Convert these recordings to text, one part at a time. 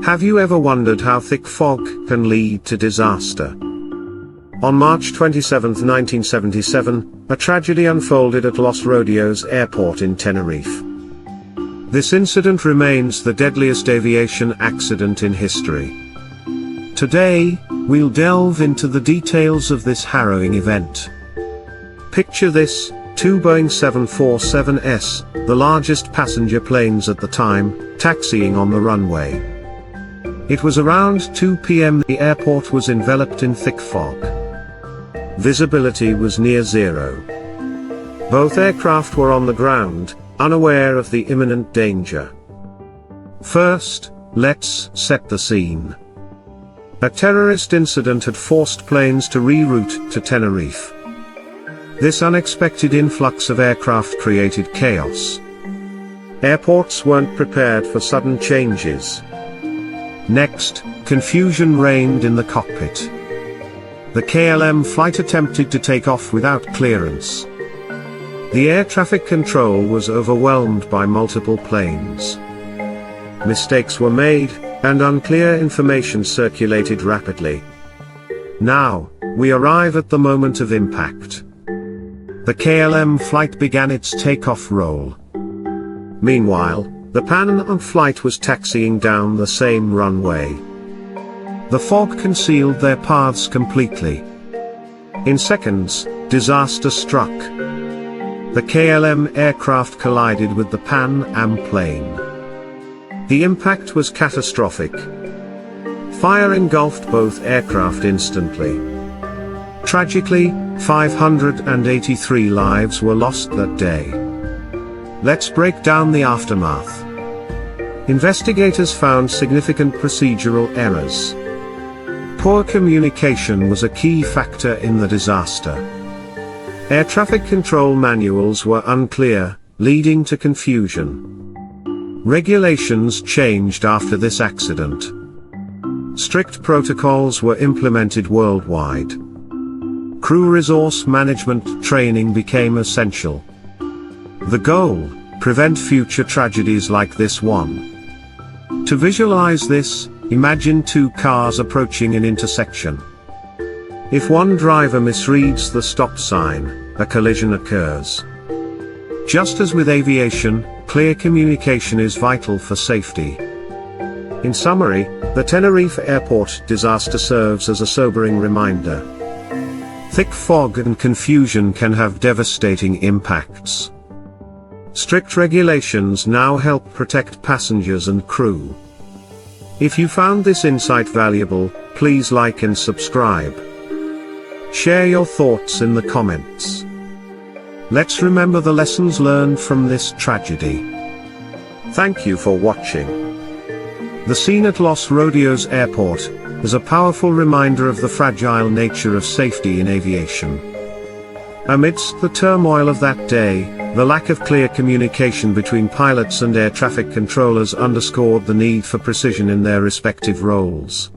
Have you ever wondered how thick fog can lead to disaster? On March 27, 1977, a tragedy unfolded at Los Rodeos Airport in Tenerife. This incident remains the deadliest aviation accident in history. Today, we'll delve into the details of this harrowing event. Picture this, two Boeing 747s, the largest passenger planes at the time, taxiing on the runway. It was around 2 p.m. The airport was enveloped in thick fog. Visibility was near zero. Both aircraft were on the ground, unaware of the imminent danger. First, let's set the scene. A terrorist incident had forced planes to reroute to Tenerife. This unexpected influx of aircraft created chaos. Airports weren't prepared for sudden changes. Next, confusion reigned in the cockpit. The KLM flight attempted to take off without clearance. The air traffic control was overwhelmed by multiple planes. Mistakes were made, and unclear information circulated rapidly. Now, we arrive at the moment of impact. The KLM flight began its takeoff roll. Meanwhile, the Pan Am flight was taxiing down the same runway. The fog concealed their paths completely. In seconds, disaster struck. The KLM aircraft collided with the Pan Am plane. The impact was catastrophic. Fire engulfed both aircraft instantly. Tragically, 583 lives were lost that day. Let's break down the aftermath. Investigators found significant procedural errors. Poor communication was a key factor in the disaster. Air traffic control manuals were unclear, leading to confusion. Regulations changed after this accident. Strict protocols were implemented worldwide. Crew resource management training became essential. The goal: prevent future tragedies like this one. To visualize this, imagine two cars approaching an intersection. If one driver misreads the stop sign, a collision occurs. Just as with aviation, clear communication is vital for safety. In summary, the Tenerife Airport disaster serves as a sobering reminder. Thick fog and confusion can have devastating impacts. Strict regulations now help protect passengers and crew. If you found this insight valuable, please like and subscribe. Share your thoughts in the comments. Let's remember the lessons learned from this tragedy. Thank you for watching. The scene at Los Rodeos Airport is a powerful reminder of the fragile nature of safety in aviation. Amidst the turmoil of that day, the lack of clear communication between pilots and air traffic controllers underscored the need for precision in their respective roles.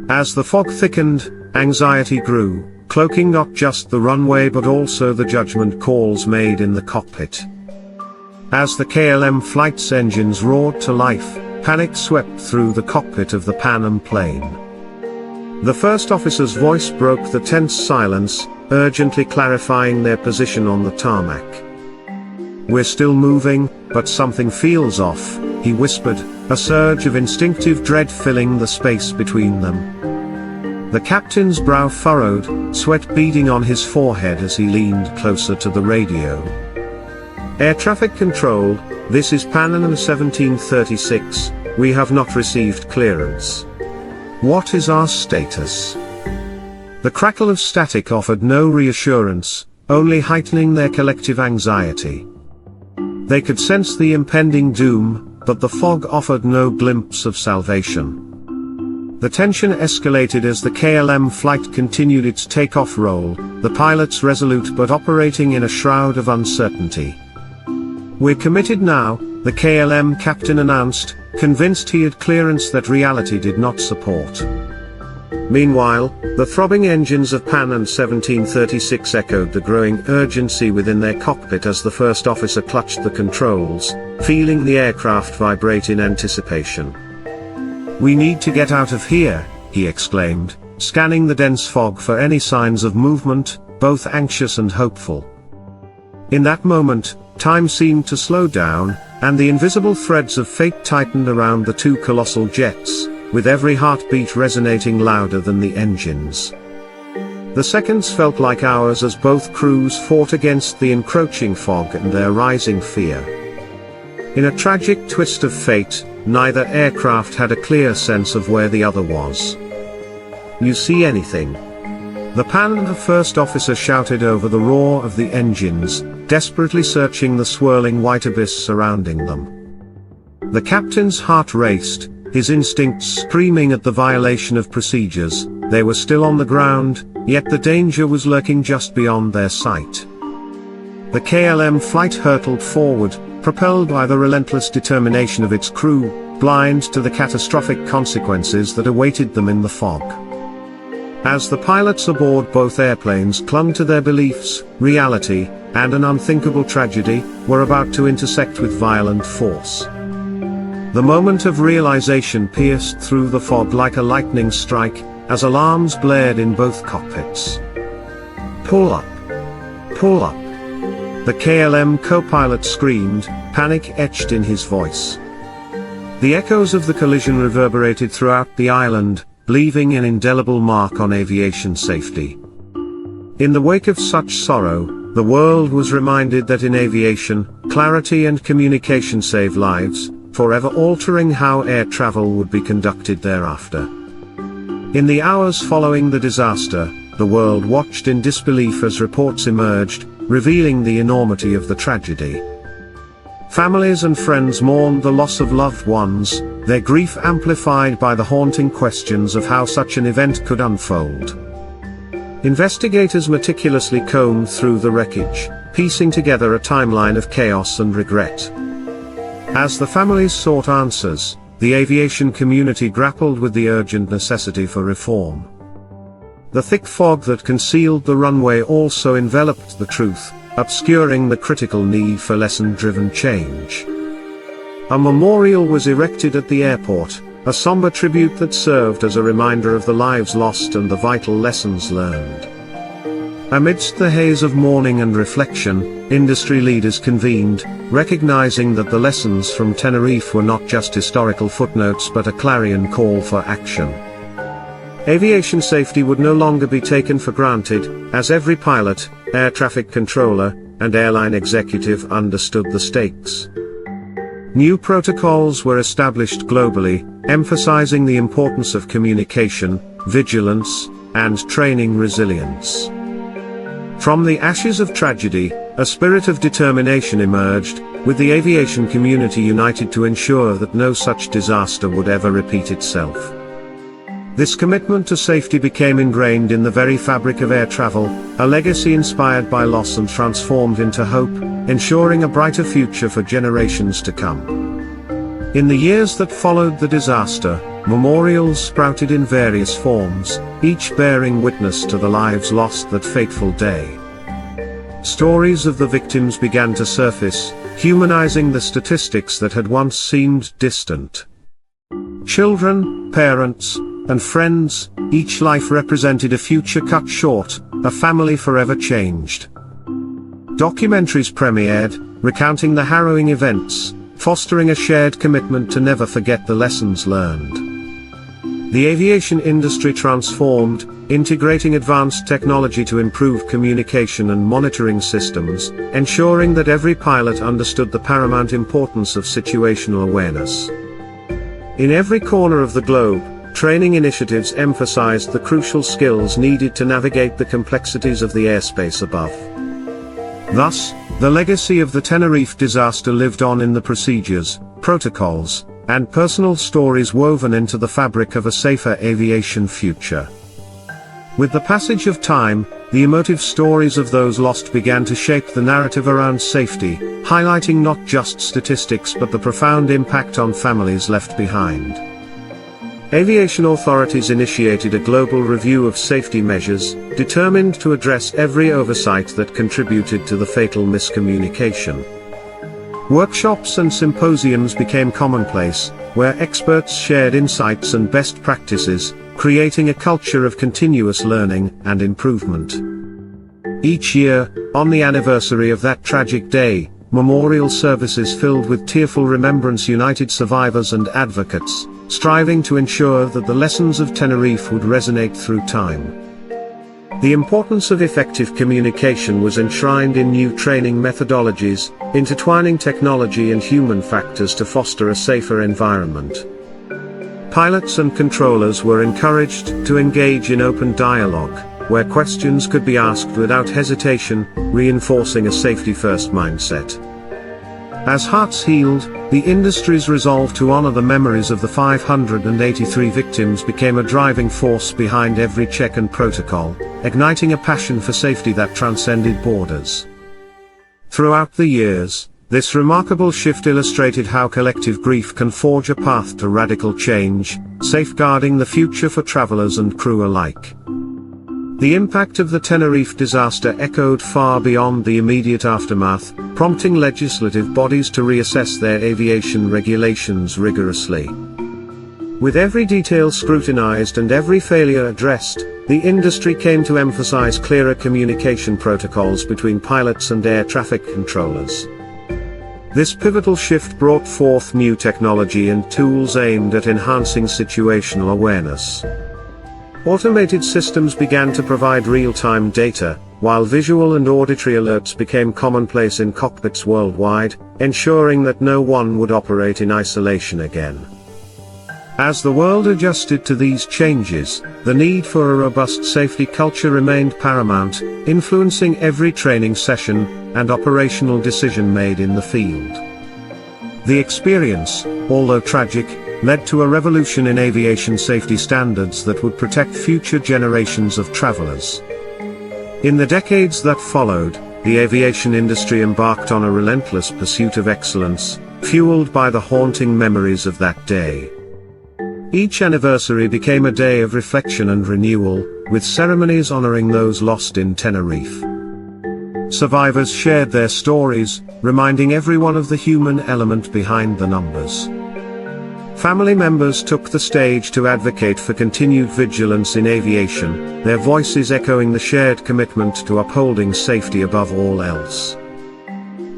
As the fog thickened, anxiety grew, cloaking not just the runway but also the judgment calls made in the cockpit. As the KLM flight's engines roared to life, panic swept through the cockpit of the Pan Am plane. The first officer's voice broke the tense silence, urgently clarifying their position on the tarmac. "We're still moving, but something feels off," he whispered, a surge of instinctive dread filling the space between them. The captain's brow furrowed, sweat beading on his forehead as he leaned closer to the radio. "Air traffic control, this is Pan Am 1736, we have not received clearance. What is our status?" The crackle of static offered no reassurance, only heightening their collective anxiety. They could sense the impending doom, but the fog offered no glimpse of salvation. The tension escalated as the KLM flight continued its takeoff roll, the pilots resolute but operating in a shroud of uncertainty. "We're committed now," the KLM captain announced, convinced he had clearance that reality did not support. Meanwhile, the throbbing engines of Pan Am 1736 echoed the growing urgency within their cockpit as the first officer clutched the controls, feeling the aircraft vibrate in anticipation. "We need to get out of here," he exclaimed, scanning the dense fog for any signs of movement, both anxious and hopeful. In that moment, time seemed to slow down, and the invisible threads of fate tightened around the two colossal jets, with every heartbeat resonating louder than the engines. The seconds felt like hours as both crews fought against the encroaching fog and their rising fear. In a tragic twist of fate, neither aircraft had a clear sense of where the other was. "You see anything?" The Panda first officer shouted over the roar of the engines, desperately searching the swirling white abyss surrounding them. The captain's heart raced, his instincts screaming at the violation of procedures. They were still on the ground, yet the danger was lurking just beyond their sight. The KLM flight hurtled forward, propelled by the relentless determination of its crew, blind to the catastrophic consequences that awaited them in the fog. As the pilots aboard both airplanes clung to their beliefs, reality, and an unthinkable tragedy, were about to intersect with violent force. The moment of realization pierced through the fog like a lightning strike, as alarms blared in both cockpits. "Pull up! Pull up!" The KLM co-pilot screamed, panic etched in his voice. The echoes of the collision reverberated throughout the island, leaving an indelible mark on aviation safety. In the wake of such sorrow, the world was reminded that in aviation, clarity and communication save lives, forever altering how air travel would be conducted thereafter. In the hours following the disaster, the world watched in disbelief as reports emerged, revealing the enormity of the tragedy. Families and friends mourned the loss of loved ones, their grief amplified by the haunting questions of how such an event could unfold. Investigators meticulously combed through the wreckage, piecing together a timeline of chaos and regret. As the families sought answers, the aviation community grappled with the urgent necessity for reform. The thick fog that concealed the runway also enveloped the truth, obscuring the critical need for lesson-driven change. A memorial was erected at the airport, a somber tribute that served as a reminder of the lives lost and the vital lessons learned. Amidst the haze of mourning and reflection, industry leaders convened, recognizing that the lessons from Tenerife were not just historical footnotes but a clarion call for action. Aviation safety would no longer be taken for granted, as every pilot, air traffic controller, and airline executive understood the stakes. New protocols were established globally, emphasizing the importance of communication, vigilance, and training resilience. From the ashes of tragedy, a spirit of determination emerged, with the aviation community united to ensure that no such disaster would ever repeat itself. This commitment to safety became ingrained in the very fabric of air travel, a legacy inspired by loss and transformed into hope, ensuring a brighter future for generations to come. In the years that followed the disaster, memorials sprouted in various forms, each bearing witness to the lives lost that fateful day. Stories of the victims began to surface, humanizing the statistics that had once seemed distant. Children, parents, and friends, each life represented a future cut short, a family forever changed. Documentaries premiered, recounting the harrowing events, fostering a shared commitment to never forget the lessons learned. The aviation industry transformed, integrating advanced technology to improve communication and monitoring systems, ensuring that every pilot understood the paramount importance of situational awareness. In every corner of the globe, training initiatives emphasized the crucial skills needed to navigate the complexities of the airspace above. Thus, the legacy of the Tenerife disaster lived on in the procedures, protocols, and personal stories woven into the fabric of a safer aviation future. With the passage of time, the emotive stories of those lost began to shape the narrative around safety, highlighting not just statistics but the profound impact on families left behind. Aviation authorities initiated a global review of safety measures, determined to address every oversight that contributed to the fatal miscommunication. Workshops and symposiums became commonplace, where experts shared insights and best practices, creating a culture of continuous learning and improvement. Each year, on the anniversary of that tragic day, memorial services filled with tearful remembrance united survivors and advocates, striving to ensure that the lessons of Tenerife would resonate through time. The importance of effective communication was enshrined in new training methodologies, intertwining technology and human factors to foster a safer environment. Pilots and controllers were encouraged to engage in open dialogue, where questions could be asked without hesitation, reinforcing a safety-first mindset. As hearts healed, the industry's resolve to honor the memories of the 583 victims became a driving force behind every check and protocol, igniting a passion for safety that transcended borders. Throughout the years, this remarkable shift illustrated how collective grief can forge a path to radical change, safeguarding the future for travelers and crew alike. The impact of the Tenerife disaster echoed far beyond the immediate aftermath, prompting legislative bodies to reassess their aviation regulations rigorously. With every detail scrutinized and every failure addressed, the industry came to emphasize clearer communication protocols between pilots and air traffic controllers. This pivotal shift brought forth new technology and tools aimed at enhancing situational awareness. Automated systems began to provide real-time data, while visual and auditory alerts became commonplace in cockpits worldwide, ensuring that no one would operate in isolation again. As the world adjusted to these changes, the need for a robust safety culture remained paramount, influencing every training session and operational decision made in the field. The experience, although tragic, led to a revolution in aviation safety standards that would protect future generations of travelers. In the decades that followed, the aviation industry embarked on a relentless pursuit of excellence, fueled by the haunting memories of that day. Each anniversary became a day of reflection and renewal, with ceremonies honoring those lost in Tenerife. Survivors shared their stories, reminding everyone of the human element behind the numbers. Family members took the stage to advocate for continued vigilance in aviation, their voices echoing the shared commitment to upholding safety above all else.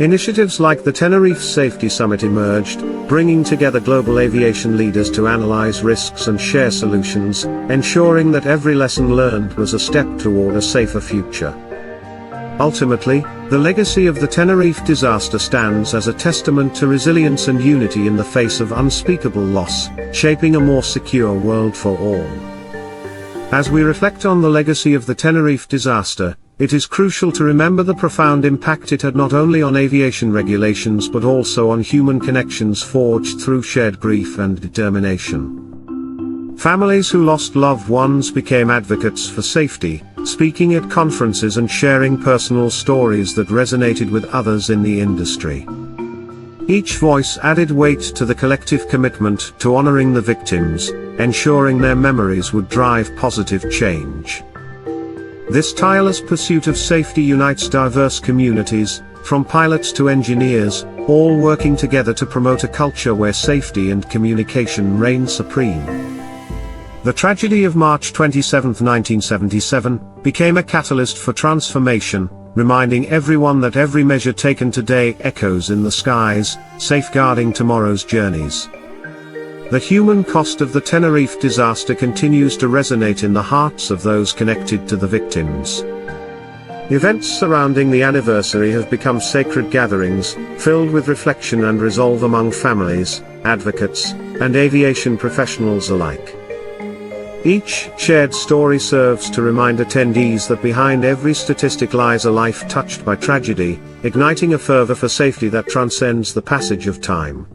Initiatives like the Tenerife Safety Summit emerged, bringing together global aviation leaders to analyze risks and share solutions, ensuring that every lesson learned was a step toward a safer future. Ultimately, the legacy of the Tenerife disaster stands as a testament to resilience and unity in the face of unspeakable loss, shaping a more secure world for all. As we reflect on the legacy of the Tenerife disaster, it is crucial to remember the profound impact it had not only on aviation regulations but also on human connections forged through shared grief and determination. Families who lost loved ones became advocates for safety, speaking at conferences and sharing personal stories that resonated with others in the industry. Each voice added weight to the collective commitment to honoring the victims, ensuring their memories would drive positive change. This tireless pursuit of safety unites diverse communities, from pilots to engineers, all working together to promote a culture where safety and communication reign supreme. The tragedy of March 27, 1977, became a catalyst for transformation, reminding everyone that every measure taken today echoes in the skies, safeguarding tomorrow's journeys. The human cost of the Tenerife disaster continues to resonate in the hearts of those connected to the victims. Events surrounding the anniversary have become sacred gatherings, filled with reflection and resolve among families, advocates, and aviation professionals alike. Each shared story serves to remind attendees that behind every statistic lies a life touched by tragedy, igniting a fervor for safety that transcends the passage of time.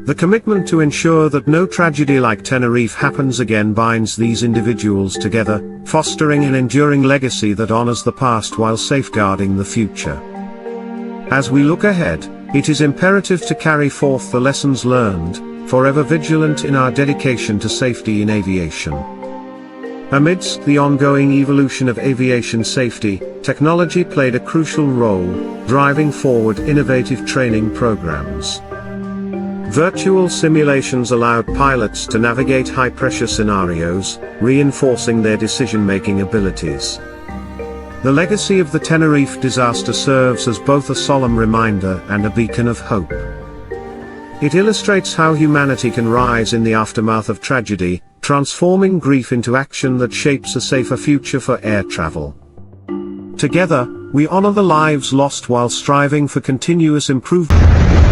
The commitment to ensure that no tragedy like Tenerife happens again binds these individuals together, fostering an enduring legacy that honors the past while safeguarding the future. As we look ahead, it is imperative to carry forth the lessons learned, forever vigilant in our dedication to safety in aviation. Amidst the ongoing evolution of aviation safety, technology played a crucial role, driving forward innovative training programs. Virtual simulations allowed pilots to navigate high-pressure scenarios, reinforcing their decision-making abilities. The legacy of the Tenerife disaster serves as both a solemn reminder and a beacon of hope. It illustrates how humanity can rise in the aftermath of tragedy, transforming grief into action that shapes a safer future for air travel. Together, we honor the lives lost while striving for continuous improvement.